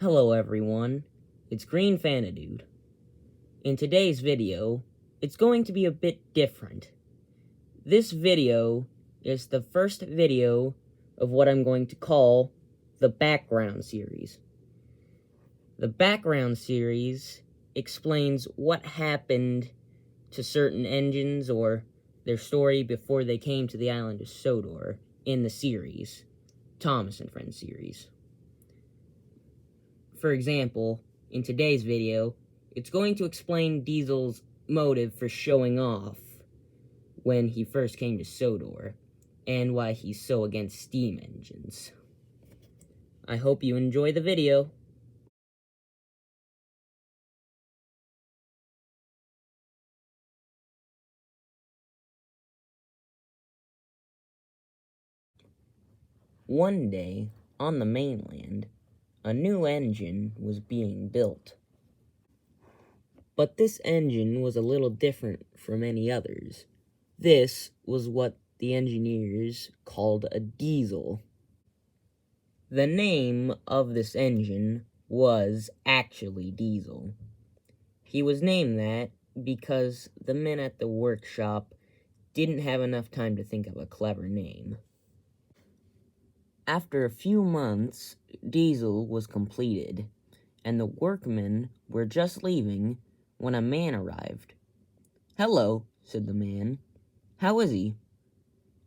Hello everyone, it's Green Fanadude. In today's video, it's going to be a bit different. This video is the first video of what I'm going to call the background series. The background series explains what happened to certain engines or their story before they came to the island of Sodor in the series, Thomas and Friends series. For example, in today's video, it's going to explain Diesel's motive for showing off when he first came to Sodor, and why he's so against steam engines. I hope you enjoy the video. One day, on the mainland, a new engine was being built. But this engine was a little different from any others. This was what the engineers called a diesel. The name of this engine was actually Diesel. He was named that because the men at the workshop didn't have enough time to think of a clever name. After a few months, Diesel was completed, and the workmen were just leaving when a man arrived. "Hello," said the man. "How is he?"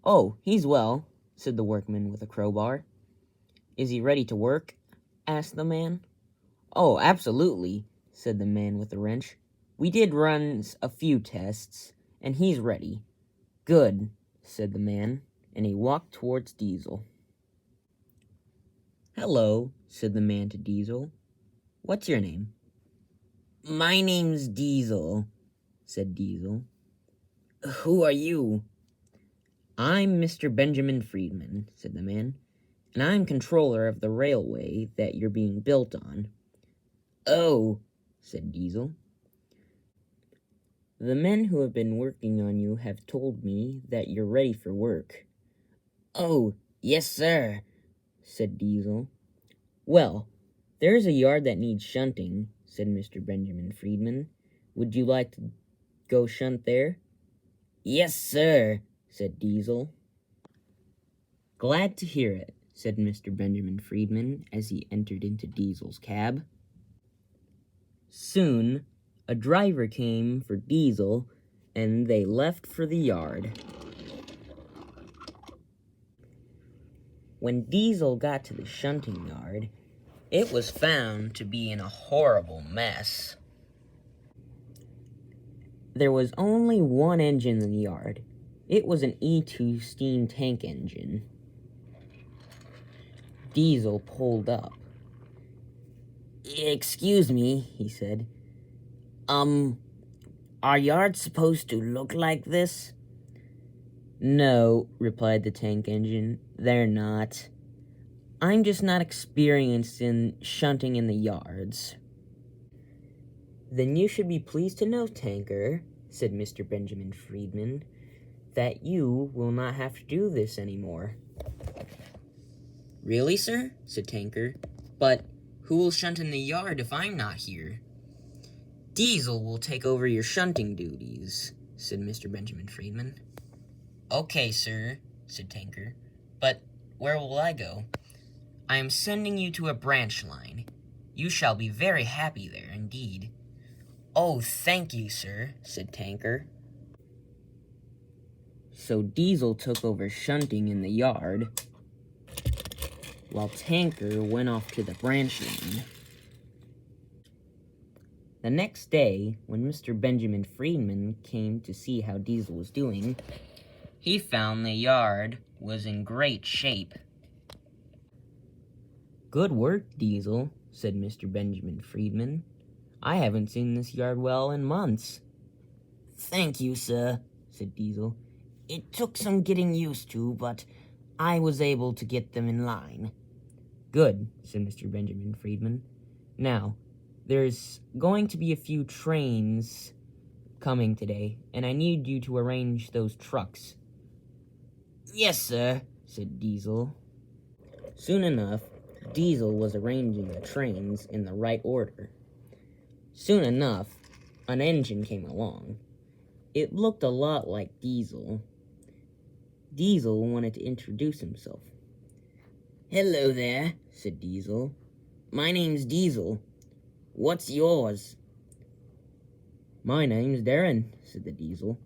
"Oh, he's well," said the workman with a crowbar. "Is he ready to work?" asked the man. "Oh, absolutely," said the man with the wrench. "We did run a few tests, and he's ready." "Good," said the man, and he walked towards Diesel. "Hello," said the man to Diesel. "What's your name?" "My name's Diesel," said Diesel. "Who are you?" "I'm Mr. Benjamin Friedman," said the man, "and I'm controller of the railway that you're being built on." "Oh," said Diesel. "The men who have been working on you have told me that you're ready for work." "Oh, yes, sir," said Diesel. "Well, there's a yard that needs shunting," said Mr. Benjamin Friedman. "Would you like to go shunt there?" "Yes, sir," said Diesel. "Glad to hear it," said Mr. Benjamin Friedman as he entered into Diesel's cab. Soon, a driver came for Diesel, and they left for the yard. When Diesel got to the shunting yard, it was found to be in a horrible mess. There was only one engine in the yard. It was an E2 steam tank engine. Diesel pulled up. "Excuse me," he said. Are yards supposed to look like this?" "No," replied the tank engine, "they're not. I'm just not experienced in shunting in the yards." "Then you should be pleased to know, Tanker," said Mr. Benjamin Friedman, "that you will not have to do this anymore." "Really, sir?" said Tanker. "But who will shunt in the yard if I'm not here?" "Diesel will take over your shunting duties," said Mr. Benjamin Friedman. "Okay, sir," said Tanker. "But where will I go?" "I am sending you to a branch line. You shall be very happy there, indeed." "Oh, thank you, sir," said Tanker. So Diesel took over shunting in the yard, while Tanker went off to the branch line. The next day, when Mr. Benjamin Friedman came to see how Diesel was doing, he found the yard was in great shape. "Good work, Diesel," said Mr. Benjamin Friedman. "I haven't seen this yard well in months." "Thank you, sir," said Diesel. "It took some getting used to, but I was able to get them in line." "Good," said Mr. Benjamin Friedman. "Now, there's going to be a few trains coming today, and I need you to arrange those trucks." "Yes, sir," said Diesel. Soon enough, Diesel was arranging the trains in the right order. Soon enough, an engine came along. It looked a lot like Diesel. Diesel wanted to introduce himself. "Hello there," said Diesel. "My name's Diesel. What's yours?" "My name's Darren," said the Diesel.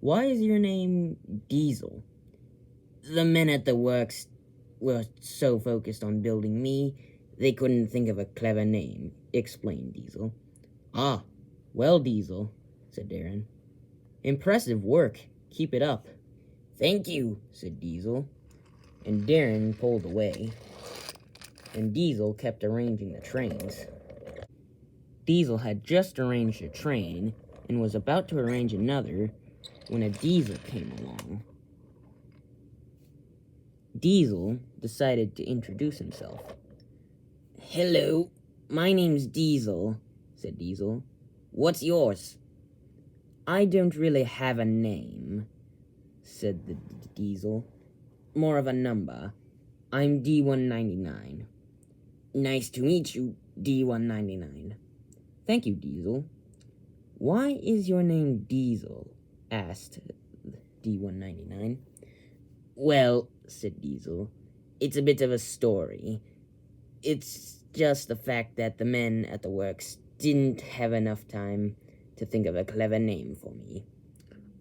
"Why is your name Diesel?" "The men at the works were so focused on building me, they couldn't think of a clever name," explained Diesel. "Ah, well, Diesel," said Darren. "Impressive work. Keep it up." "Thank you," said Diesel. And Darren pulled away. And Diesel kept arranging the trains. Diesel had just arranged a train and was about to arrange another when a Diesel came along. Diesel decided to introduce himself. "Hello, my name's Diesel," said Diesel. "What's yours?" "I don't really have a name," said the Diesel. "More of a number. I'm D199. "Nice to meet you, D199. "Thank you, Diesel." "Why is your name Diesel?" asked D199. "Well," said Diesel, "it's a bit of a story. It's just the fact that the men at the works didn't have enough time to think of a clever name for me."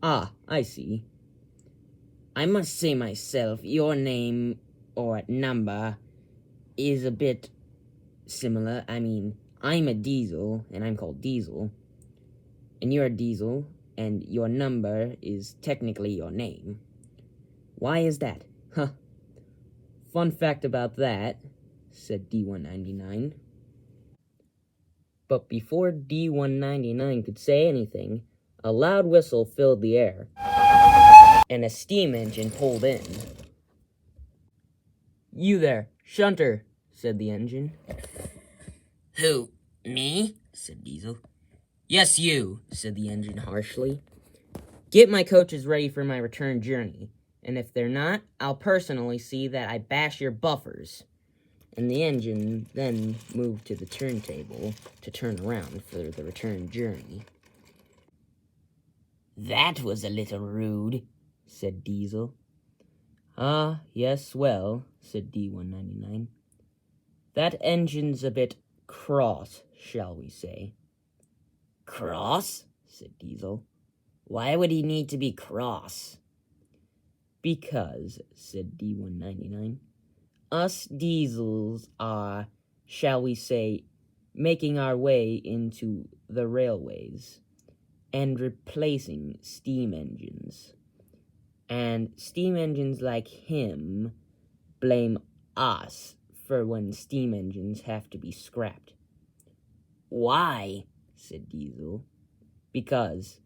"Ah, I see." "I must say myself, your name, or number, is a bit similar. I mean, I'm a Diesel, and I'm called Diesel. And you're a Diesel, and your number is technically your name. Why is that?" "Huh. Fun fact about that," said D199. But before D199 could say anything, a loud whistle filled the air, and a steam engine pulled in. "You there, shunter," said the engine. "Who, me?" said Diesel. "Yes, you," said the engine harshly. "Get my coaches ready for my return journey, and if they're not, I'll personally see that I bash your buffers." And the engine then moved to the turntable to turn around for the return journey. "That was a little rude," said Diesel. "Ah, yes, well," said D199. "That engine's a bit cross, shall we say." "Cross?" said Diesel. "Why would he need to be cross?" "Because," said D199, "us Diesels are, shall we say, making our way into the railways and replacing steam engines. And steam engines like him blame us for when steam engines have to be scrapped." "Why?" said Diesel. "Because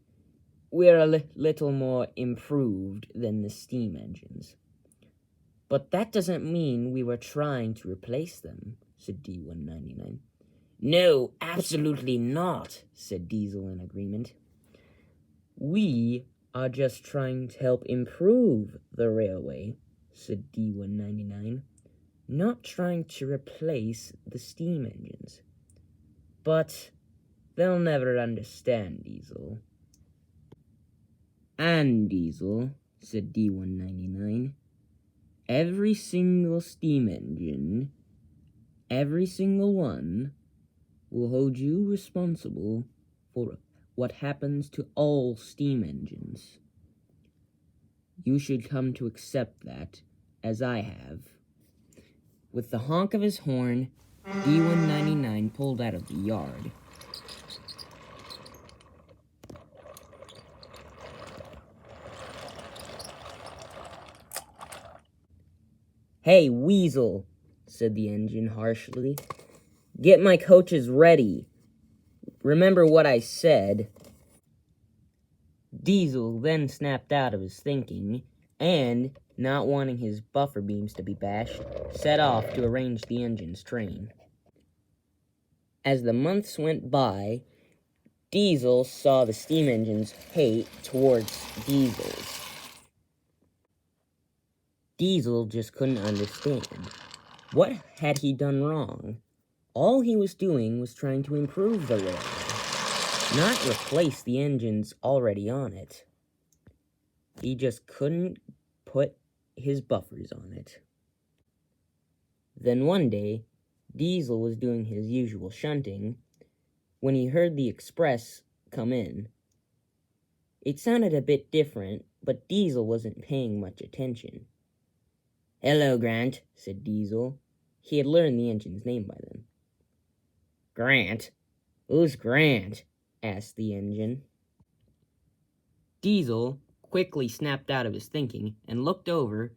we're a little more improved than the steam engines." "But that doesn't mean we were trying to replace them," said D199. "No, absolutely not," said Diesel in agreement. "We are just trying to help improve the railway," said D199, "not trying to replace the steam engines." "But they'll never understand, Diesel." "And, Diesel," said D199, "every single steam engine, every single one, will hold you responsible for what happens to all steam engines. You should come to accept that, as I have." With the honk of his horn, D199 pulled out of the yard. "Hey, Weasel," said the engine harshly. "Get my coaches ready. Remember what I said." Diesel then snapped out of his thinking, and, not wanting his buffer beams to be bashed, set off to arrange the engine's train. As the months went by, Diesel saw the steam engine's hate towards Diesel's. Diesel just couldn't understand. What had he done wrong? All he was doing was trying to improve the railway, not replace the engines already on it. He just couldn't put his buffers on it. Then one day, Diesel was doing his usual shunting when he heard the express come in. It sounded a bit different, but Diesel wasn't paying much attention. "Hello, Grant," said Diesel. He had learned the engine's name by then. "Grant? Who's Grant?" asked the engine. Diesel quickly snapped out of his thinking and looked over,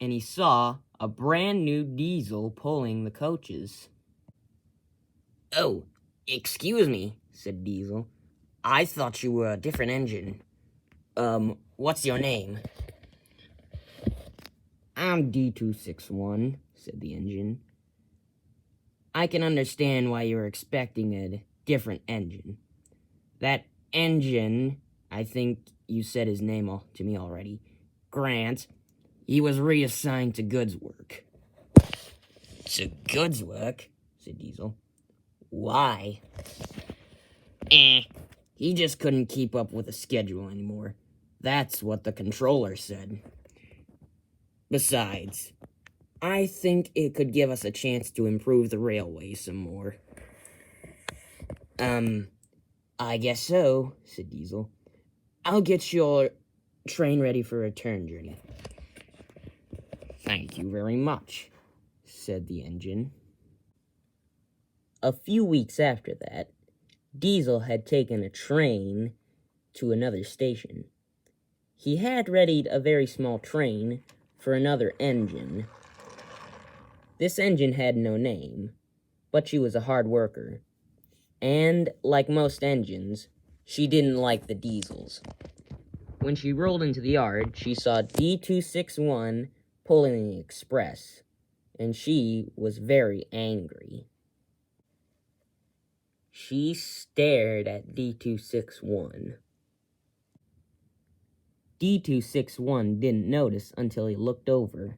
and he saw a brand new Diesel pulling the coaches. "Oh, excuse me," said Diesel. "I thought you were a different engine. What's your name?" "I'm D261, said the engine. "I can understand why you're expecting a different engine. That engine, I think you said his name to me already, Grant, he was reassigned to goods work." "To goods work?" said Diesel. "Why?" He just couldn't keep up with the schedule anymore. That's what the controller said. Besides, I think it could give us a chance to improve the railway some more." I guess so," said Diesel. "I'll get your train ready for a return journey." "Thank you very much," said the engine. A few weeks after that, Diesel had taken a train to another station. He had readied a very small train for another engine. This engine had no name, but she was a hard worker. And, like most engines, she didn't like the diesels. When she rolled into the yard, she saw D261 pulling the express, and she was very angry. She stared at D261. D261 didn't notice until he looked over.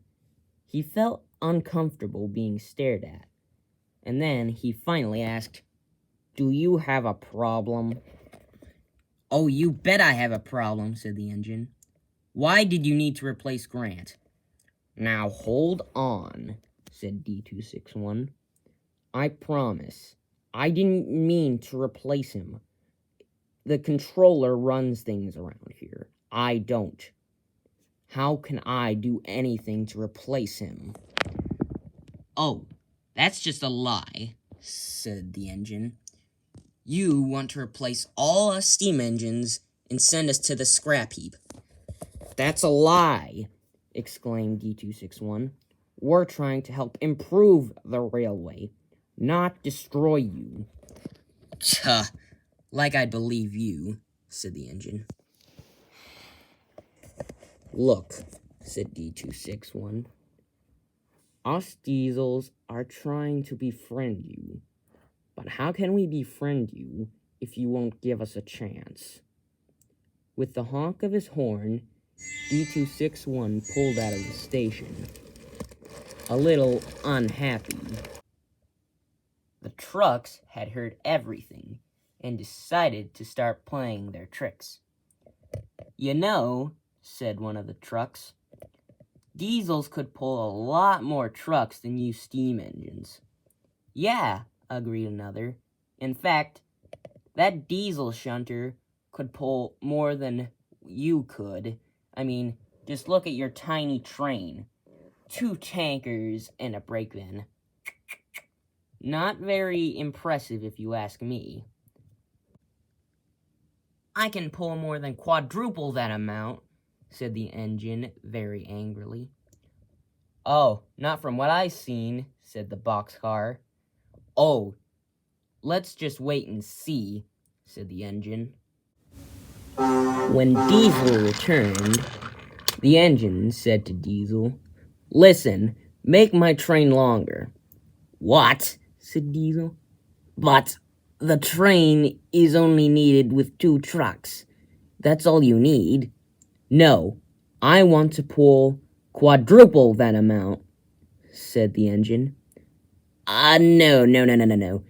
He felt uncomfortable being stared at, and then he finally asked, "Do you have a problem?" "Oh, you bet I have a problem," said the engine. "Why did you need to replace Grant?" "Now hold on," said D261. "I promise, I didn't mean to replace him. The controller runs things around here. I don't. How can I do anything to replace him?" "Oh, that's just a lie," said the engine. "You want to replace all us steam engines and send us to the scrap heap." "That's a lie," exclaimed D261. "We're trying to help improve the railway, not destroy you." "Tuh, like I'd believe you," said the engine. "Look," said D261. "Us diesels are trying to befriend you. But how can we befriend you if you won't give us a chance?" With the honk of his horn, D261 pulled out of the station, a little unhappy. The trucks had heard everything and decided to start playing their tricks. "You know," said one of the trucks, "diesels could pull a lot more trucks than you steam engines." "Yeah," agreed another. "In fact, that diesel shunter could pull more than you could. I mean, just look at your tiny train. 2 tankers and a brake van. Not very impressive if you ask me." "I can pull more than quadruple that amount," said the engine very angrily. "Oh, not from what I've seen," said the boxcar. "Oh, let's just wait and see," said the engine. When Diesel returned, the engine said to Diesel, "Listen, make my train longer." "What?" said Diesel. "But the train is only needed with 2 trucks. That's all you need." "No, I want to pull quadruple that amount," said the engine. No.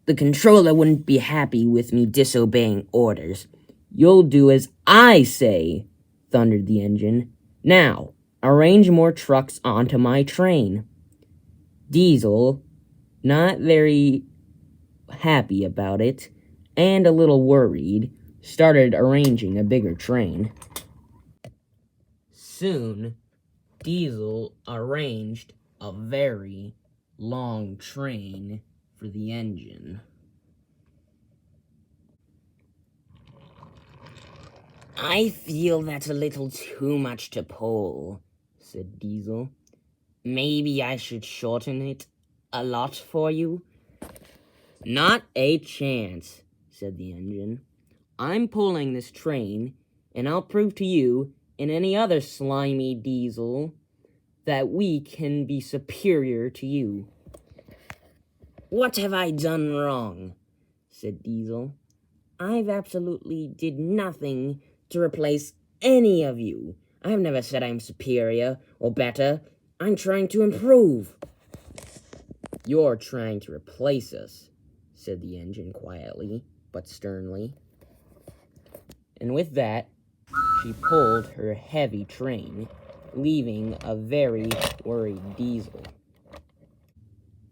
The controller wouldn't be happy with me disobeying orders. You'll do as I say, thundered the engine. Now, arrange more trucks onto my train. Diesel, not very happy about it, and a little worried, started arranging a bigger train. Soon, Diesel arranged a very long train for the engine. I feel that's a little too much to pull, said Diesel. Maybe I should shorten it a lot for you? Not a chance, said the engine. I'm pulling this train, and I'll prove to you and any other slimy Diesel that we can be superior to you. What have I done wrong? Said Diesel. I've absolutely did nothing to replace any of you. I've never said I'm superior or better. I'm trying to improve. You're trying to replace us, said the engine quietly, but sternly. And with that, she pulled her heavy train, leaving a very worried Diesel.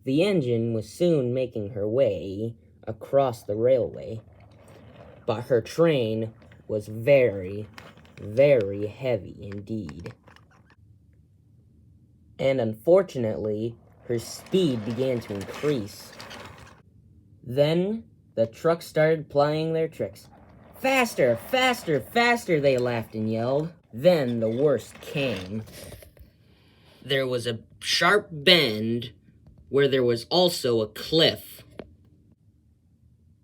The engine was soon making her way across the railway, but her train was very, very heavy indeed. And unfortunately, her speed began to increase. Then the trucks started plying their tricks. Faster, faster, faster, they laughed and yelled. Then the worst came. There was a sharp bend where there was also a cliff.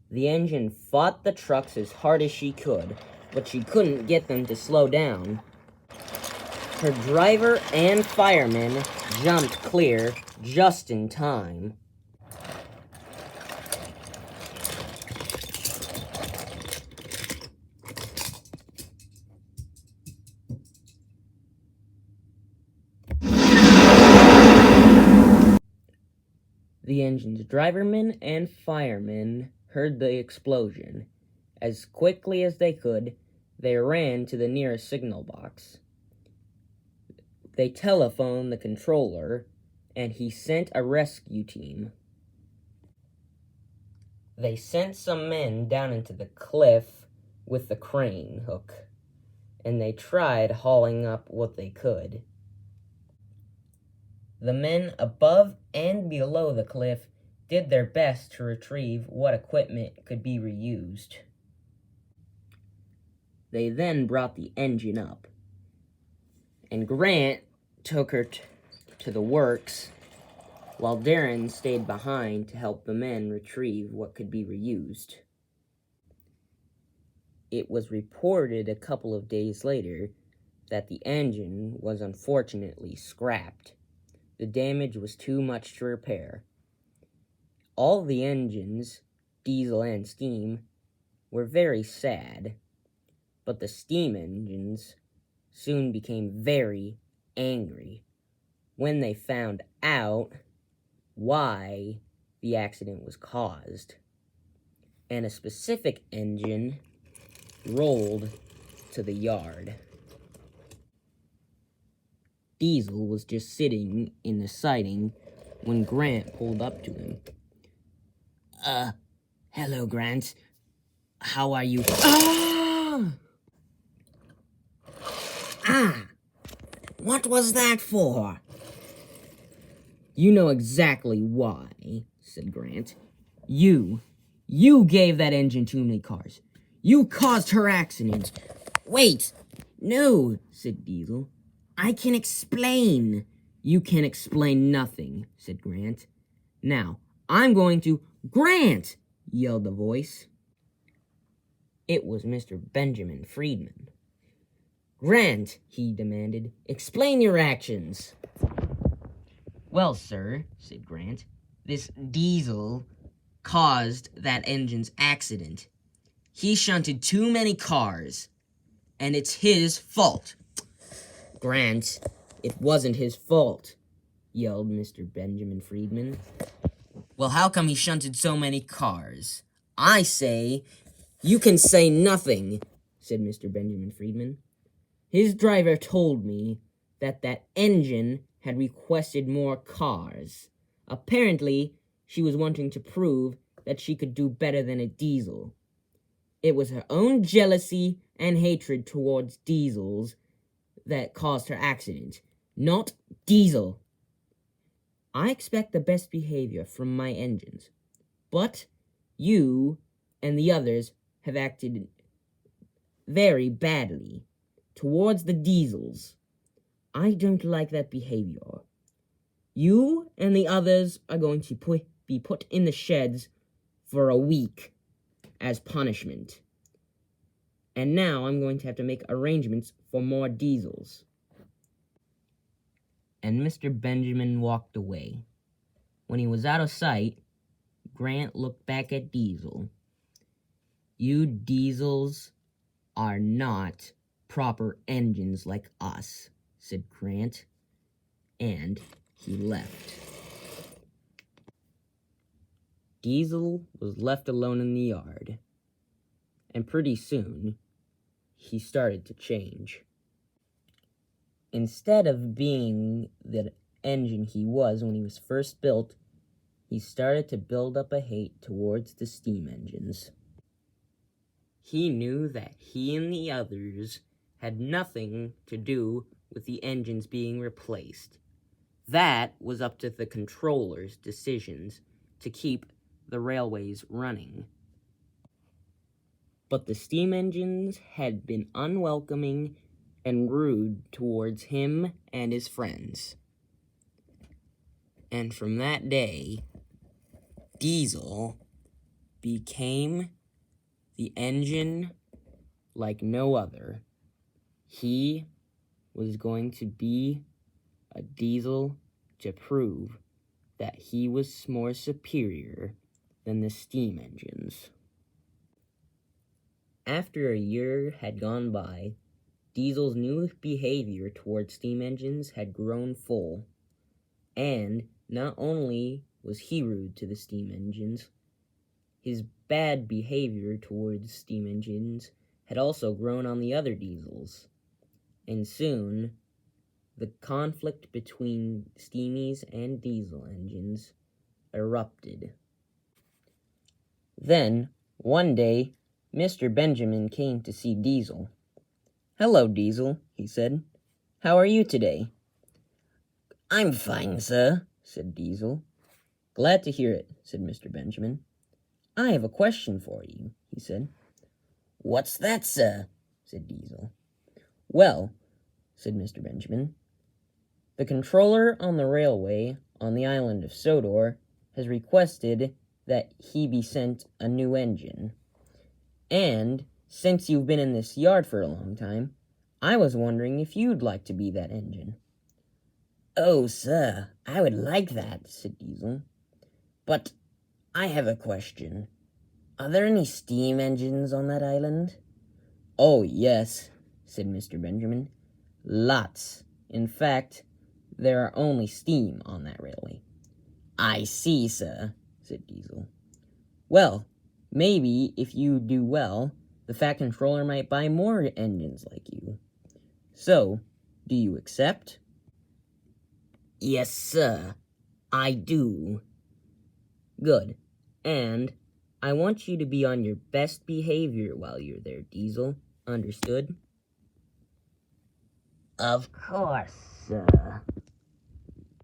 The engine fought the trucks as hard as she could, but she couldn't get them to slow down. Her driver and firemen jumped clear just in time. The engine's drivermen and firemen heard the explosion. As quickly as they could, they ran to the nearest signal box. They telephoned the controller, and he sent a rescue team. They sent some men down into the cliff with the crane hook, and they tried hauling up what they could. The men above and below the cliff did their best to retrieve what equipment could be reused. They then brought the engine up, and Grant took her to the works, while Darren stayed behind to help the men retrieve what could be reused. It was reported a couple of days later that the engine was unfortunately scrapped. The damage was too much to repair. All the engines, diesel and steam, were very sad, but the steam engines soon became very angry when they found out why the accident was caused, and a specific engine rolled to the yard. Diesel was just sitting in the siding when Grant pulled up to him. Hello, Grant. How are you? What was that for? You know exactly why, said Grant. You gave that engine too many cars. You caused her accident. Wait, no, said Diesel. I can explain. You can explain nothing, said Grant. Now, I'm going to... Grant! Yelled the voice. It was Mr. Benjamin Friedman. Grant, he demanded, explain your actions. Well, sir, said Grant, this Diesel caused that engine's accident. He shunted too many cars, and it's his fault. Grant, it wasn't his fault, yelled Mr. Benjamin Friedman. Well, how come he shunted so many cars? I say, you can say nothing, said Mr. Benjamin Friedman. His driver told me that engine had requested more cars. Apparently, she was wanting to prove that she could do better than a diesel. It was her own jealousy and hatred towards diesels that caused her accident, not diesel. I expect the best behavior from my engines, but you and the others have acted very badly towards the diesels. I don't like that behavior. You and the others are going to be put in the sheds for a week as punishment. And now I'm going to have to make arrangements for more diesels. And Mr. Benjamin walked away. When he was out of sight, Grant looked back at Diesel. You diesels are not proper engines like us, said Grant, and he left. Diesel was left alone in the yard, and pretty soon, he started to change. Instead of being the engine he was when he was first built, he started to build up a hate towards the steam engines. He knew that he and the others had nothing to do with the engines being replaced. That was up to the controller's decisions to keep the railways running. But the steam engines had been unwelcoming and rude towards him and his friends. And from that day, Diesel became the engine like no other. He was going to be a diesel to prove that he was more superior than the steam engines. After a year had gone by, Diesel's new behavior towards steam engines had grown full, and not only was he rude to the steam engines, his bad behavior towards steam engines had also grown on the other diesels, and soon the conflict between steamies and diesel engines erupted. Then, one day, Mr. Benjamin came to see Diesel. "Hello, Diesel," he said. "How are you today?" "I'm fine, sir," said Diesel. "Glad to hear it," said Mr. Benjamin. "I have a question for you," he said. "What's that, sir?" said Diesel. "Well," said Mr. Benjamin, "the controller on the railway on the island of Sodor has requested that he be sent a new engine. And, since you've been in this yard for a long time, I was wondering if you'd like to be that engine." "Oh, sir, I would like that," said Diesel. "But I have a question. Are there any steam engines on that island?" "Oh, yes," said Mr. Benjamin. "Lots. In fact, there are only steam on that railway." "I see, sir," said Diesel. "Well, maybe if you do well, the Fat Controller might buy more engines like you. So, do you accept?" "Yes, sir, I do." "Good. And I want you to be on your best behavior while you're there, Diesel. Understood?" "Of course, sir."